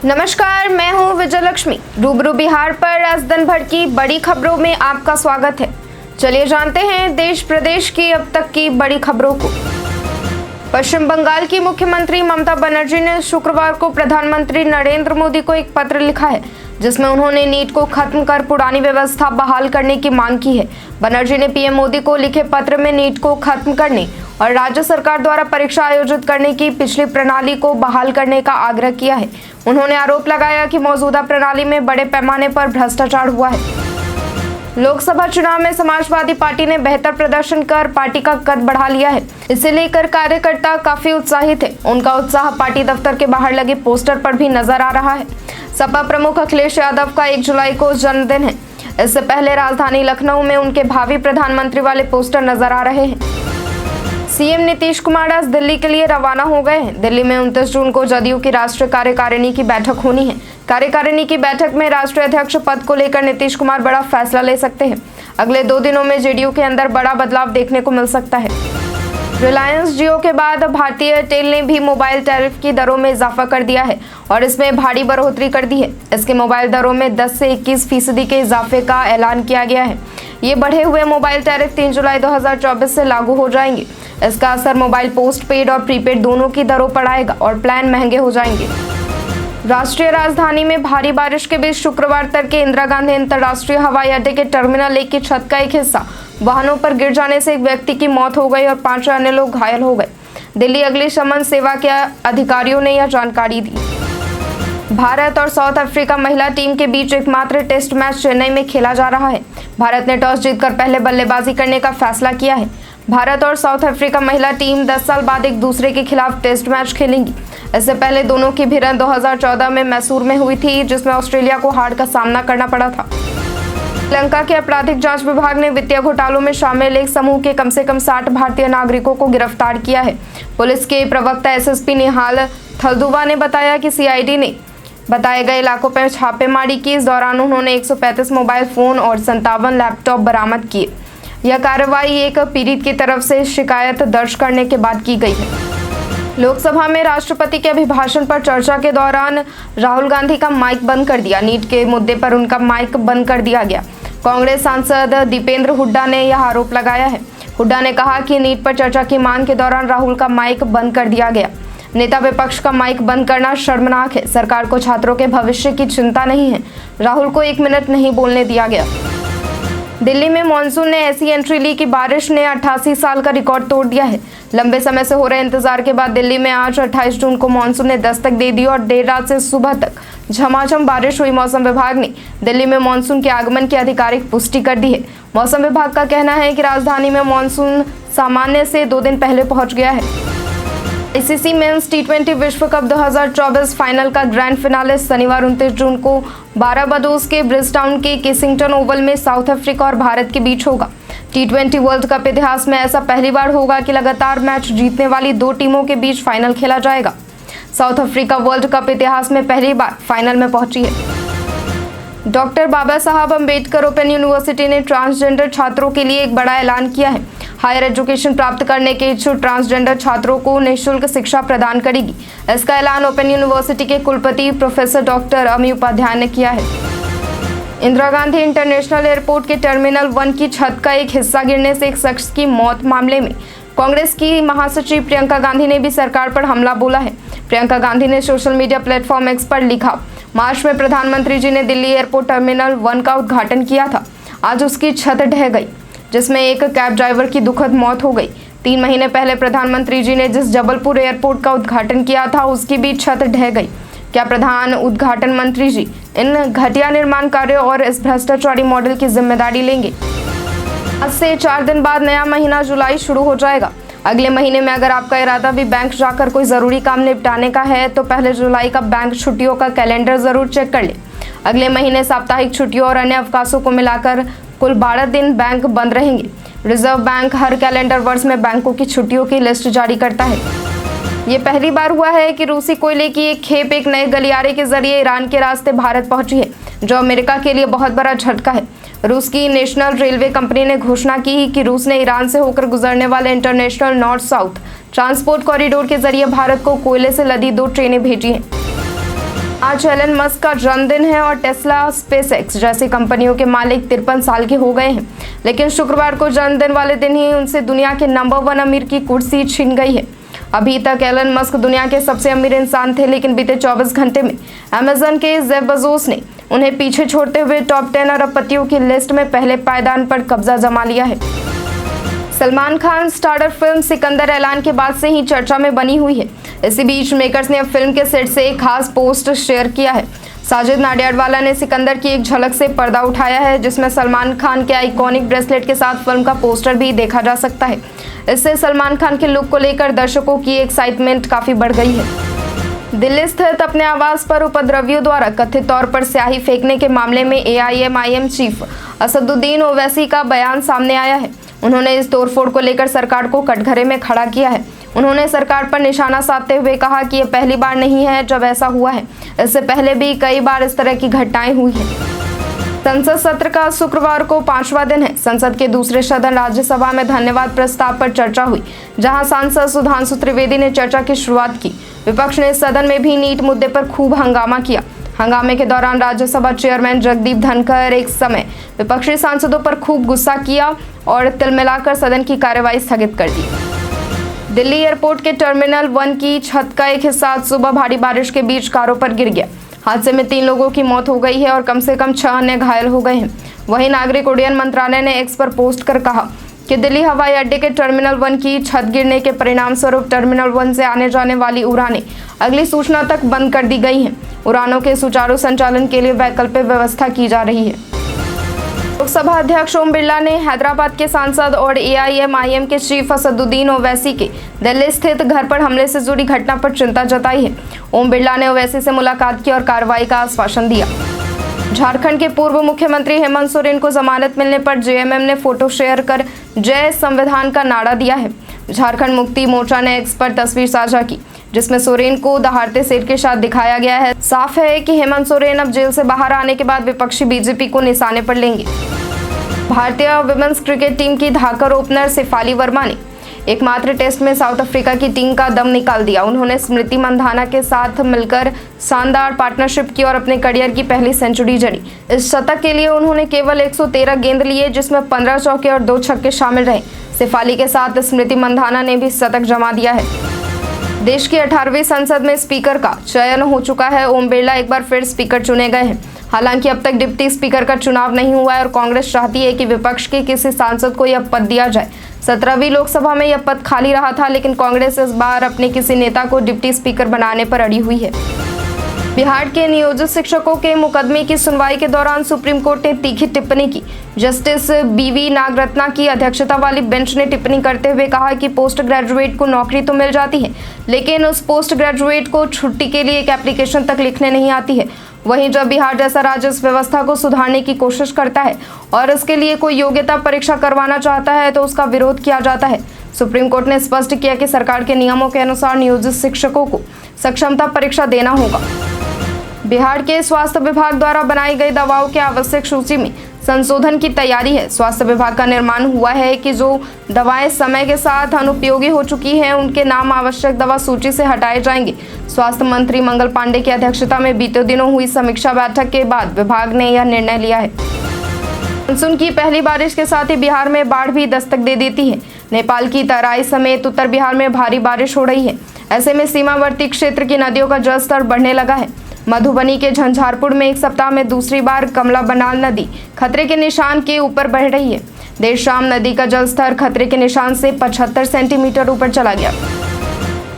नमस्कार, मैं हूं विजय लक्ष्मी। रूबरू बिहार पर आज दिन भर की बड़ी खबरों में आपका स्वागत है। चलिए जानते हैं देश प्रदेश की अब तक की बड़ी खबरों को। पश्चिम बंगाल की मुख्यमंत्री ममता बनर्जी ने शुक्रवार को प्रधानमंत्री नरेंद्र मोदी को एक पत्र लिखा है, जिसमें उन्होंने नीट को खत्म कर पुरानी व्यवस्था बहाल करने की मांग की है। बनर्जी ने पीएम मोदी को लिखे पत्र में नीट को खत्म करने और राज्य सरकार द्वारा परीक्षा आयोजित करने की पिछली प्रणाली को बहाल करने का आग्रह किया है। उन्होंने आरोप लगाया कि मौजूदा प्रणाली में बड़े पैमाने पर भ्रष्टाचार हुआ है। लोकसभा चुनाव में समाजवादी पार्टी ने बेहतर प्रदर्शन कर पार्टी का कद बढ़ा लिया है। इसे लेकर कार्यकर्ता काफी उत्साहित है। उनका उत्साह पार्टी दफ्तर के बाहर लगे पोस्टर पर भी नजर आ रहा है। सपा प्रमुख अखिलेश यादव का 1 जुलाई को जन्मदिन है। इससे पहले राजधानी लखनऊ में उनके भावी प्रधानमंत्री वाले पोस्टर नजर आ रहे हैं। सीएम नीतीश कुमार आज दिल्ली के लिए रवाना हो गए हैं। दिल्ली में 29 जून को जदयू की राष्ट्रीय कार्यकारिणी की बैठक होनी है। कार्यकारिणी की बैठक में राष्ट्रीय अध्यक्ष पद को लेकर नीतीश कुमार बड़ा फैसला ले सकते हैं। अगले 2 दिनों में जेडीयू के अंदर बड़ा बदलाव देखने को मिल सकता है। रिलायंस जियो के बाद भारतीय एयरटेल ने भी मोबाइल टैरिफ की दरों में इजाफा कर दिया है और इसमें भारी बढ़ोतरी कर दी है। इसके मोबाइल दरों में 10 से 21% के इजाफे का ऐलान किया गया है। ये बढ़े हुए मोबाइल टैरिफ 3 जुलाई 2024 से लागू हो जाएंगे। इसका असर मोबाइल पोस्ट पेड और प्रीपेड दोनों की दरों पर आएगा और प्लान महंगे हो जाएंगे। राष्ट्रीय राजधानी में भारी बारिश के बीच शुक्रवार तड़के इंदिरा गांधी अंतर्राष्ट्रीय हवाई अड्डे के टर्मिनल 1 की छत का एक हिस्सा वाहनों पर गिर जाने से एक व्यक्ति की मौत हो गई और 5 अन्य लोग घायल हो गए। दिल्ली अग्निशमन सेवा के अधिकारियों ने यह जानकारी दी। भारत और साउथ अफ्रीका महिला टीम के बीच एकमात्र टेस्ट मैच चेन्नई में खेला जा रहा है। भारत ने टॉस जीतकर पहले बल्लेबाजी करने का फैसला किया है। भारत और साउथ अफ्रीका महिला टीम 10 साल बाद एक दूसरे के खिलाफ टेस्ट मैच खेलेंगी। इससे पहले दोनों की भिड़ंत 2014 में मैसूर में हुई थी, जिसमें ऑस्ट्रेलिया को हार का सामना करना पड़ा था। श्रीलंका के आपराधिक जांच विभाग ने वित्तीय घोटालों में शामिल एक समूह के कम से कम 60 भारतीय नागरिकों को गिरफ्तार किया है। पुलिस के प्रवक्ता एसएसपी निहाल थलदुवा ने बताया कि सीआईडी ने बताए गए इलाकों पर छापेमारी की। इस दौरान उन्होंने 135 मोबाइल फोन और 57 लैपटॉप बरामद किए। यह कार्रवाई एक पीड़ित की तरफ से शिकायत दर्ज करने के बाद की गई है। लोकसभा में राष्ट्रपति के अभिभाषण पर चर्चा के दौरान राहुल गांधी का माइक बंद कर दिया। नीट के मुद्दे पर उनका माइक बंद कर दिया गया। कांग्रेस सांसद दीपेंद्र हुड्डा ने यह आरोप लगाया है। हुड्डा ने कहा कि नीट पर चर्चा की मांग के दौरान राहुल का माइक बंद कर दिया गया। नेता विपक्ष का माइक बंद करना शर्मनाक है। सरकार को छात्रों के भविष्य की चिंता नहीं है। राहुल को 1 मिनट नहीं बोलने दिया गया। दिल्ली में मानसून ने ऐसी एंट्री ली कि बारिश ने 88 साल का रिकॉर्ड तोड़ दिया है। लंबे समय से हो रहे इंतजार के बाद दिल्ली में आज 28 जून को मानसून ने दस्तक दे दी और देर रात से सुबह तक झमाझम बारिश हुई। मौसम विभाग ने दिल्ली में मानसून के आगमन की आधिकारिक पुष्टि कर दी है। मौसम विभाग का कहना है कि राजधानी में मानसून सामान्य से 2 दिन पहले पहुंच गया है। आईसीसी मेंस टी20 विश्व कप 2024 फाइनल का ग्रैंड फिनाले शनिवार 29 जून को 12 बजे के ब्रिजटाउन के केसिंगटन ओवल में साउथ अफ्रीका और भारत के बीच होगा। टी20 वर्ल्ड कप इतिहास में ऐसा पहली बार होगा कि लगातार मैच जीतने वाली 2 टीमों के बीच फाइनल खेला जाएगा। साउथ अफ्रीका वर्ल्ड कप इतिहास में पहली बार फाइनल में पहुंची है। डॉक्टर बाबा साहब अम्बेडकर ओपन यूनिवर्सिटी ने ट्रांसजेंडर छात्रों के लिए एक बड़ा ऐलान किया है। हायर एजुकेशन प्राप्त करने के इच्छुक ट्रांसजेंडर छात्रों को निःशुल्क शिक्षा प्रदान करेगी। इसका ऐलान ओपन यूनिवर्सिटी के कुलपति प्रोफेसर डॉक्टर अमी उपाध्याय ने किया है। इंदिरा गांधी इंटरनेशनल एयरपोर्ट के टर्मिनल 1 की छत का एक हिस्सा गिरने से एक शख्स की मौत मामले में कांग्रेस की महासचिव प्रियंका गांधी ने भी सरकार पर हमला बोला है। प्रियंका गांधी ने सोशल मीडिया प्लेटफॉर्म एक्स पर लिखा, मार्च में प्रधानमंत्री जी ने दिल्ली एयरपोर्ट टर्मिनल 1 का उद्घाटन किया था। आज उसकी छत ढह गई, जिसमें एक कैब ड्राइवर की दुखद मौत हो गई। 3 महीने पहले प्रधानमंत्री जी ने जिस जबलपुर एयरपोर्ट का उद्घाटन किया था, उसकी भी छत ढह गई। क्या प्रधान उद्घाटन मंत्री जी इन घटिया निर्माण कार्यों और इस भ्रष्टाचारी मॉडल की जिम्मेदारी लेंगे? आज से 4 दिन बाद नया महीना जुलाई शुरू हो जाएगा। अगले महीने में अगर आपका इरादा भी बैंक जाकर कोई जरूरी काम निपटाने का है तो 1 जुलाई का बैंक छुट्टियों का कैलेंडर जरूर चेक कर ले। अगले महीने साप्ताहिक छुट्टियों और अन्य अवकाशों को मिलाकर कुल 12 दिन बैंक बंद रहेंगे। रिजर्व बैंक हर कैलेंडर वर्ष में बैंकों की छुट्टियों की लिस्ट जारी करता है। ये पहली बार हुआ है कि रूसी कोयले की एक खेप एक नए गलियारे के जरिए ईरान के रास्ते भारत पहुंची है, जो अमेरिका के लिए बहुत बड़ा झटका है। रूस की नेशनल रेलवे कंपनी ने घोषणा की कि रूस ने ईरान से होकर गुजरने वाले international north south transport corridor के जरिए भारत को कोयले से लदी 2 ट्रेनें भेजी हैं। आज एलन मस्क का जन्मदिन है और टेस्ला, स्पेसएक्स जैसी कंपनियों के मालिक 53 साल के हो गए हैं। लेकिन शुक्रवार को जन्मदिन वाले दिन ही उनसे दुनिया के नंबर 1 अमीर की कुर्सी छीन गई है। अभी तक एलन मस्क दुनिया के सबसे अमीर इंसान थे, लेकिन बीते 24 घंटे में अमेजन के जेफ बेजोस ने उन्हें पीछे छोड़ते हुए टॉप 10 अरबपतियों की लिस्ट में पहले पायदान पर कब्जा जमा लिया है। सलमान खान स्टारर फिल्म सिकंदर ऐलान के बाद से ही चर्चा में बनी हुई है। इसी बीच मेकर्स ने अब फिल्म के सेट से एक खास पोस्ट शेयर किया है। साजिद नाडियाडवाला ने सिकंदर की एक झलक से पर्दा उठाया है, जिसमें सलमान खान के आइकॉनिक ब्रेसलेट के साथ फिल्म का पोस्टर भी देखा जा सकता है। इससे सलमान खान के लुक को लेकर दर्शकों की एक्साइटमेंट काफी बढ़ गई है। दिल्ली स्थित अपने आवास पर उपद्रवियों द्वारा कथित तौर पर स्याही फेंकने के मामले में AIMIM चीफ असदुद्दीन ओवैसी का बयान सामने आया है। उन्होंने इस तोड़फोड़ को लेकर सरकार को कटघरे में खड़ा किया है। उन्होंने सरकार पर निशाना साधते हुए कहा कि यह पहली बार नहीं है जब ऐसा हुआ है। इससे पहले भी कई बार इस तरह की घटनाएं हुई हैं। संसद सत्र का शुक्रवार को 5वां दिन है। संसद के दूसरे सदन राज्यसभा में धन्यवाद प्रस्ताव पर चर्चा हुई, जहां सांसद सुधांशु त्रिवेदी ने चर्चा की शुरुआत की। विपक्ष ने सदन में भी नीट मुद्दे पर खूब हंगामा किया। हंगामे के दौरान राज्यसभा चेयरमैन जगदीप धनखड़ एक समय विपक्षी सांसदों पर खूब गुस्सा किया और तिलमिलाकर सदन की कार्यवाही स्थगित कर दी। दिल्ली एयरपोर्ट के टर्मिनल 1 की छत का एक हिस्सा आज सुबह भारी बारिश के बीच कारों पर गिर गया। हादसे में 3 लोगों की मौत हो गई है और कम से कम 6 अन्य घायल हो गए हैं। वहीं नागरिक उड्डयन मंत्रालय ने एक्स पर पोस्ट कर कहा कि दिल्ली हवाई अड्डे के टर्मिनल 1 की छत गिरने के परिणाम स्वरूप टर्मिनल 1 से आने जाने वाली उड़ानें अगली सूचना तक बंद कर दी गई हैं। उड़ानों के सुचारू संचालन के लिए वैकल्पिक व्यवस्था की जा रही है। लोकसभा अध्यक्ष ओम बिरला ने हैदराबाद के सांसद और AIMIM के चीफ असदुद्दीन ओवैसी के दिल्ली स्थित घर पर हमले से जुड़ी घटना पर चिंता जताई है। ओम बिरला ने ओवैसी से मुलाकात की और कार्रवाई का आश्वासन दिया। झारखंड के पूर्व मुख्यमंत्री हेमंत सोरेन को जमानत मिलने पर JMM ने फोटो शेयर कर जय संविधान का नारा दिया है। झारखंड मुक्ति मोर्चा ने एक्स पर तस्वीर साझा की, जिसमें सोरेन को दहाड़ते सिर के साथ दिखाया गया है। साफ है कि हेमंत सोरेन अब जेल से बाहर आने के बाद विपक्षी BJP को निशाने पर लेंगे। भारतीय वुमेन्स क्रिकेट टीम की धाकर ओपनर शेफाली वर्मा ने एकमात्र टेस्ट में साउथ अफ्रीका की टीम का दम निकाल दिया। उन्होंने स्मृति मंधाना के साथ मिलकर शानदार पार्टनरशिप की और अपने करियर की पहली सेंचुरी जड़ी। इस शतक के लिए उन्होंने केवल 113 गेंद लिए, जिसमें 15 चौके और 2 छक्के शामिल रहे। शेफाली के साथ स्मृति मंधाना ने भी शतक जमा दिया है। देश की 18वीं संसद में स्पीकर का चयन हो चुका है। ओम बिरला एक बार फिर स्पीकर चुने गए हैं। हालांकि अब तक डिप्टी स्पीकर का चुनाव नहीं हुआ है और कांग्रेस चाहती है कि विपक्ष के किसी सांसद को यह पद दिया जाए। 17वीं लोकसभा में यह पद खाली रहा था, लेकिन कांग्रेस इस बार अपने किसी नेता को डिप्टी स्पीकर बनाने पर अड़ी हुई है। बिहार के नियोजित शिक्षकों के मुकदमे की सुनवाई के दौरान सुप्रीम कोर्ट ने तीखी टिप्पणी की। जस्टिस BV नागरत्ना की अध्यक्षता वाली बेंच ने टिप्पणी करते हुए कहा कि पोस्ट ग्रेजुएट को नौकरी तो मिल जाती है, लेकिन उस पोस्ट ग्रेजुएट को छुट्टी के लिए एक एप्लीकेशन तक लिखने नहीं आती है। वहीं जब बिहार जैसा राज्य इस व्यवस्था को सुधारने की कोशिश करता है और इसके लिए कोई योग्यता परीक्षा करवाना चाहता है तो उसका विरोध किया जाता है। सुप्रीम कोर्ट ने स्पष्ट किया कि सरकार के नियमों के अनुसार नियोजित शिक्षकों को सक्षमता परीक्षा देना होगा। बिहार के स्वास्थ्य विभाग द्वारा बनाई गई दवाओं के आवश्यक सूची में संशोधन की तैयारी है। स्वास्थ्य विभाग का निर्माण हुआ है कि जो दवाएं समय के साथ अनुपयोगी हो चुकी हैं, उनके नाम आवश्यक दवा सूची से हटाए जाएंगे। स्वास्थ्य मंत्री मंगल पांडे की अध्यक्षता में बीते दिनों हुई समीक्षा बैठक के बाद विभाग ने यह निर्णय लिया है। मानसून की पहली बारिश के साथ ही बिहार में बाढ़ भी दस्तक दे देती है। नेपाल की तराई समेत उत्तर बिहार में भारी बारिश हो रही है। ऐसे में सीमावर्ती क्षेत्र की नदियों का जलस्तर बढ़ने लगा है। मधुबनी के झंझारपुर में एक सप्ताह में दूसरी बार कमला बनाल नदी खतरे के निशान के ऊपर बह रही है। देर शाम नदी का जलस्तर खतरे के निशान से 75 सेंटीमीटर ऊपर चला गया।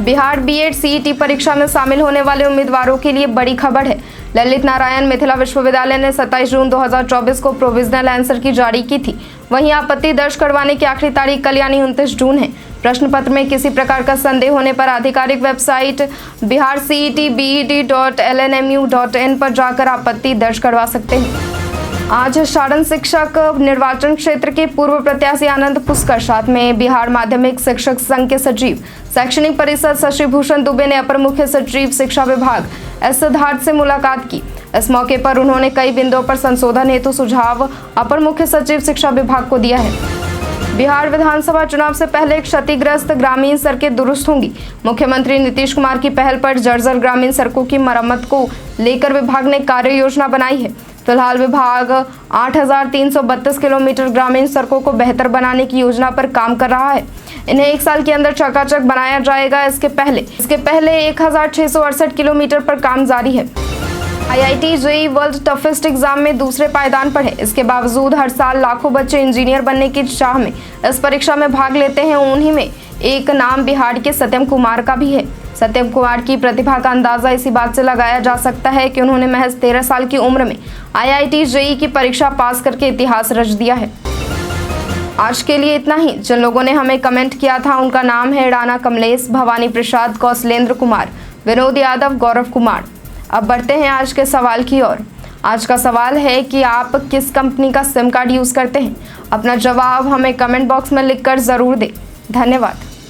बिहार B.Ed CET परीक्षा में शामिल होने वाले उम्मीदवारों के लिए बड़ी खबर है। ललित नारायण मिथिला विश्वविद्यालय ने 27 जून 2024 को प्रोविजनल आंसर की जारी की थी। वहीं आपत्ति दर्ज करवाने की आखिरी तारीख कल यानी 29 जून है। प्रश्न पत्र में किसी प्रकार का संदेह होने पर आधिकारिक वेबसाइट biharcetbed.lnmu.in पर जाकर आपत्ति दर्ज करवा सकते हैं। आज सारण शिक्षक निर्वाचन क्षेत्र के पूर्व प्रत्याशी आनंद पुष्कर साथ में बिहार माध्यमिक शिक्षक संघ के सचिव शैक्षणिक परिषद शशि भूषण दुबे ने अपर मुख्य सचिव शिक्षा विभाग एस सिद्धार्थ से मुलाकात की। इस मौके पर उन्होंने कई बिंदुओं पर संशोधन हेतु सुझाव अपर मुख्य सचिव शिक्षा विभाग को दिया है। बिहार विधानसभा चुनाव से पहले क्षतिग्रस्त ग्रामीण सड़कें दुरुस्त होंगी। मुख्यमंत्री नीतीश कुमार की पहल पर जर्जर ग्रामीण सड़कों की मरम्मत को लेकर विभाग ने कार्य योजना बनाई है। फिलहाल विभाग 8,332 किलोमीटर ग्रामीण सड़कों को बेहतर बनाने की योजना पर काम कर रहा है। इन्हें 1 साल के अंदर चकाचक बनाया जाएगा। इसके पहले 1,668 किलोमीटर पर काम जारी है। IIT JEE world toughest exam में दूसरे पायदान पर है। इसके बावजूद हर साल लाखों बच्चे इंजीनियर बनने की चाह में इस परीक्षा में भाग लेते हैं। उन्हीं में एक नाम बिहार के सत्यम कुमार का भी है। सत्यम कुमार की प्रतिभा का अंदाजा इसी बात से लगाया जा सकता है कि उन्होंने महज 13 साल की उम्र में IIT JEE की परीक्षा पास करके इतिहास रच दिया है। आज के लिए इतना ही। जिन लोगों ने हमें कमेंट किया था उनका नाम है राणा कमलेश, भवानी प्रसाद, कौशलेंद्र कुमार, विनोद यादव, गौरव कुमार। अब बढ़ते हैं आज के सवाल की ओर। आज का सवाल है कि आप किस कंपनी का सिम कार्ड यूज़ करते हैं? अपना जवाब हमें कमेंट बॉक्स में लिखकर ज़रूर दें। धन्यवाद।